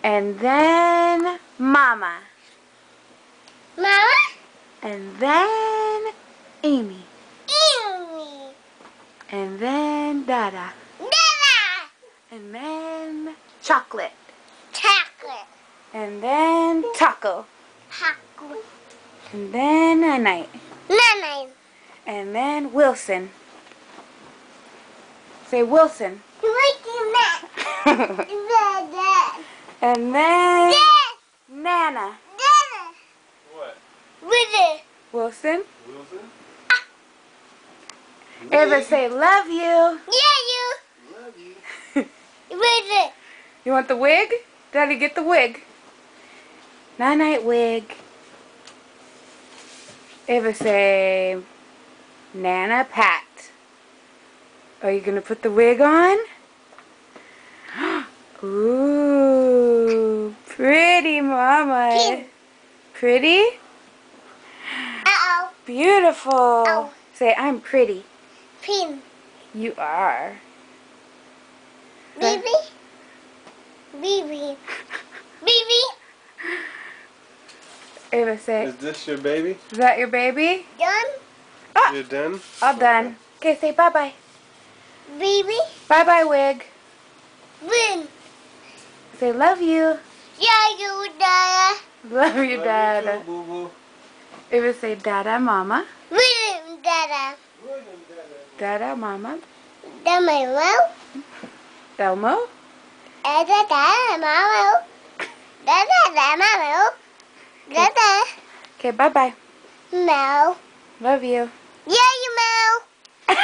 And then Mama. Mama. And then Amy. Amy. And then Dada. Dada. And then Chocolate. Chocolate. And then Taco. Taco. And then Night. Nana. And then Wilson. Say Wilson. Dada. And then Yes. Nana. Dada. What? With Wilson. Wilson? Everybody say love you. Yeah, you. Love you. With You want the wig? Daddy, get the wig. Night wig. Everybody say Nana Pat. Are you going to put the wig on? Ooh, pretty mama. Pink. Pretty? Uh-oh. Beautiful. Oh. Say, I'm pretty. Pin. You are. Baby. Baby. Baby. Ava, say, Is this your baby? is that your baby? Done. Ah, You're done? all done. Okay, say bye-bye. Baby. Bye-bye, wig. Win. Say, love you. Yeah, you, Dada. Love you, Love Dada. you too, boo-boo. Ava, say, Dada, Mama. Win, Dada. Dada, Mama. Dada, my mom. Elmo. Dada, mama. Dada, mama. Dada. Okay, bye-bye. Meow. Love you. Yeah, you meow.